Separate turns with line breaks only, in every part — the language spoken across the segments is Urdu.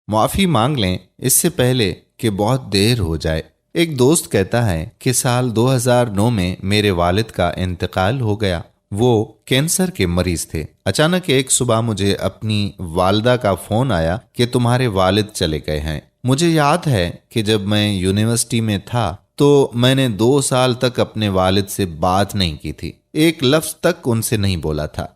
معافی مانگ لیں اس سے پہلے کہ بہت دیر ہو جائے۔ ایک دوست کہتا ہے کہ سال 2009 میں میرے والد کا انتقال ہو گیا۔ وہ کینسر کے مریض تھے۔ اچانک ایک صبح مجھے اپنی والدہ کا فون آیا کہ تمہارے والد چلے گئے ہیں۔ مجھے یاد ہے کہ جب میں یونیورسٹی میں تھا تو میں نے 2 سال تک اپنے والد سے بات نہیں کی تھی، ایک لفظ تک ان سے نہیں بولا تھا۔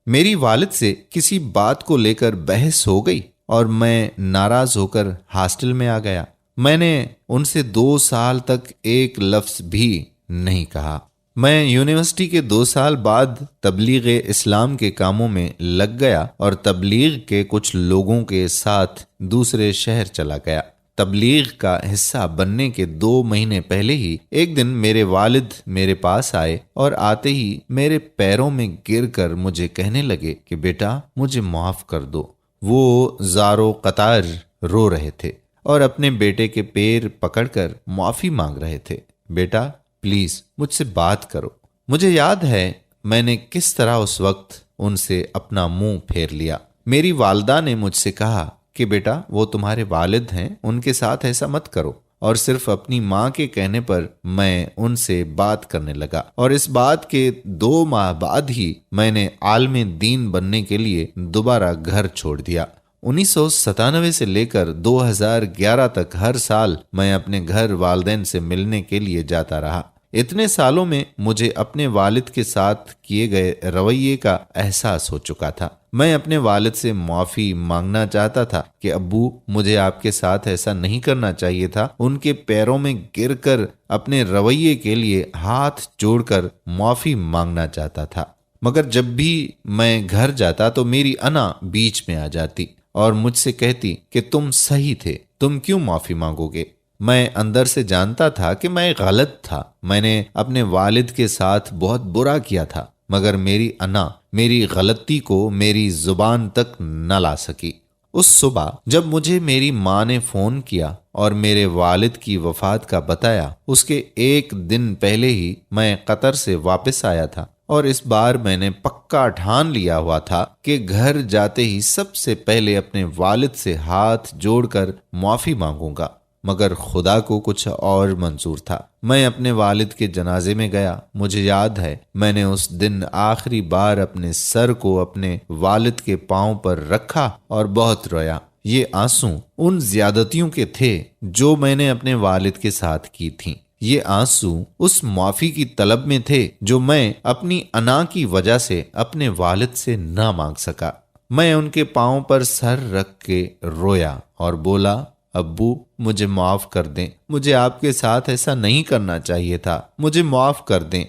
میری والد سے کسی بات کو لے کر بحث ہو گئی اور میں ناراض ہو کر ہاسٹل میں آ گیا۔ میں نے ان سے 2 سال تک ایک لفظ بھی نہیں کہا۔ میں یونیورسٹی کے 2 سال بعد تبلیغ اسلام کے کاموں میں لگ گیا اور تبلیغ کے کچھ لوگوں کے ساتھ دوسرے شہر چلا گیا۔ تبلیغ کا حصہ بننے کے 2 مہینے پہلے ہی ایک دن میرے والد میرے پاس آئے اور آتے ہی میرے پیروں میں گر کر مجھے کہنے لگے کہ بیٹا مجھے معاف کر دو۔ وہ زارو قطار رو رہے تھے اور اپنے بیٹے کے پیر پکڑ کر معافی مانگ رہے تھے۔ بیٹا پلیز مجھ سے بات کرو۔ مجھے یاد ہے میں نے کس طرح اس وقت ان سے اپنا منہ پھیر لیا۔ میری والدہ نے مجھ سے کہا کہ بیٹا وہ تمہارے والد ہیں، ان کے ساتھ ایسا مت کرو، اور صرف اپنی ماں کے کہنے پر میں ان سے بات کرنے لگا، اور اس بات کے 2 ماہ بعد ہی میں نے عالم دین بننے کے لیے دوبارہ گھر چھوڑ دیا۔ 1997 سے لے کر 2011 تک ہر سال میں اپنے گھر والدین سے ملنے کے لیے جاتا رہا۔ اتنے سالوں میں مجھے اپنے والد کے ساتھ کیے گئے رویے کا احساس ہو چکا تھا۔ میں اپنے والد سے معافی مانگنا چاہتا تھا کہ ابو مجھے آپ کے ساتھ ایسا نہیں کرنا چاہیے تھا۔ ان کے پیروں میں گر کر اپنے رویے کے لیے ہاتھ جوڑ کر معافی مانگنا چاہتا تھا، مگر جب بھی میں گھر جاتا تو میری انا بیچ میں آ جاتی اور مجھ سے کہتی کہ تم صحیح تھے، تم کیوں معافی مانگو گے؟ میں اندر سے جانتا تھا کہ میں غلط تھا، میں نے اپنے والد کے ساتھ بہت برا کیا تھا، مگر میری انا میری غلطی کو میری زبان تک نہ لا سکی۔ اس صبح جب مجھے میری ماں نے فون کیا اور میرے والد کی وفات کا بتایا، اس کے 1 دن پہلے ہی میں قطر سے واپس آیا تھا، اور اس بار میں نے پکا ٹھان لیا ہوا تھا کہ گھر جاتے ہی سب سے پہلے اپنے والد سے ہاتھ جوڑ کر معافی مانگوں گا، مگر خدا کو کچھ اور منظور تھا۔ میں اپنے والد کے جنازے میں گیا۔ مجھے یاد ہے میں نے اس دن آخری بار اپنے سر کو اپنے والد کے پاؤں پر رکھا اور بہت رویا۔ یہ آنسو ان زیادتیوں کے تھے جو میں نے اپنے والد کے ساتھ کی تھیں۔ یہ آنسو اس معافی کی طلب میں تھے جو میں اپنی انا کی وجہ سے اپنے والد سے نہ مانگ سکا۔ میں ان کے پاؤں پر سر رکھ کے رویا اور بولا، ابو مجھے معاف کر دیں، مجھے آپ کے ساتھ ایسا نہیں کرنا چاہیے تھا، مجھے معاف کر دیں۔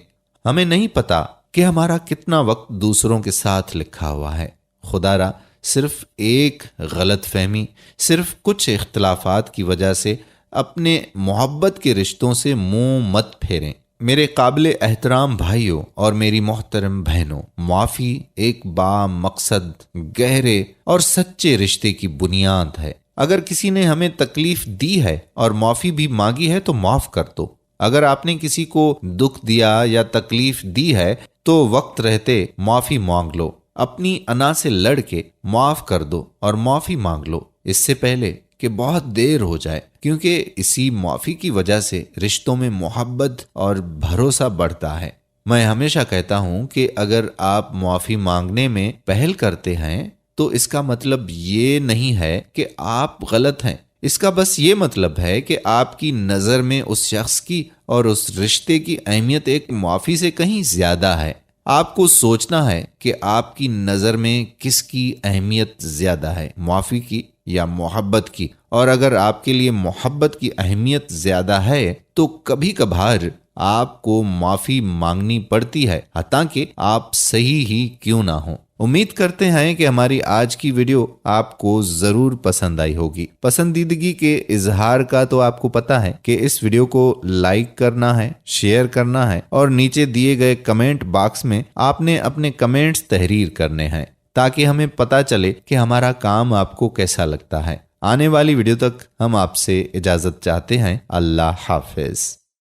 ہمیں نہیں پتا کہ ہمارا کتنا وقت دوسروں کے ساتھ لکھا ہوا ہے۔ خدا را صرف ایک غلط فہمی، صرف کچھ اختلافات کی وجہ سے اپنے محبت کے رشتوں سے منہ مت پھیریں۔ میرے قابل احترام بھائیوں اور میری محترم بہنوں، معافی ایک با مقصد، گہرے اور سچے رشتے کی بنیاد ہے۔ اگر کسی نے ہمیں تکلیف دی ہے اور معافی بھی مانگی ہے تو معاف کر دو۔ اگر آپ نے کسی کو دکھ دیا یا تکلیف دی ہے تو وقت رہتے معافی مانگ لو۔ اپنی انا سے لڑ کے معاف کر دو اور معافی مانگ لو، اس سے پہلے کہ بہت دیر ہو جائے، کیونکہ اسی معافی کی وجہ سے رشتوں میں محبت اور بھروسہ بڑھتا ہے۔ میں ہمیشہ کہتا ہوں کہ اگر آپ معافی مانگنے میں پہل کرتے ہیں تو اس کا مطلب یہ نہیں ہے کہ آپ غلط ہیں، اس کا بس یہ مطلب ہے کہ آپ کی نظر میں اس شخص کی اور اس رشتے کی اہمیت ایک معافی سے کہیں زیادہ ہے۔ آپ کو سوچنا ہے کہ آپ کی نظر میں کس کی اہمیت زیادہ ہے، معافی کی یا محبت کی، اور اگر آپ کے لیے محبت کی اہمیت زیادہ ہے تو کبھی کبھار آپ کو معافی مانگنی پڑتی ہے، حتیٰ کہ آپ صحیح ہی کیوں نہ ہوں۔ امید کرتے ہیں کہ ہماری آج کی ویڈیو آپ کو ضرور پسند آئی ہوگی۔ پسندیدگی کے اظہار کا تو آپ کو پتا ہے کہ اس ویڈیو کو لائک کرنا ہے، شیئر کرنا ہے، اور نیچے دیے گئے کمنٹ باکس میں آپ نے اپنے کمنٹس تحریر کرنے ہیں تاکہ ہمیں پتا چلے کہ ہمارا کام آپ کو کیسا لگتا ہے۔ آنے والی ویڈیو تک ہم آپ سے اجازت چاہتے ہیں۔ اللہ حافظ۔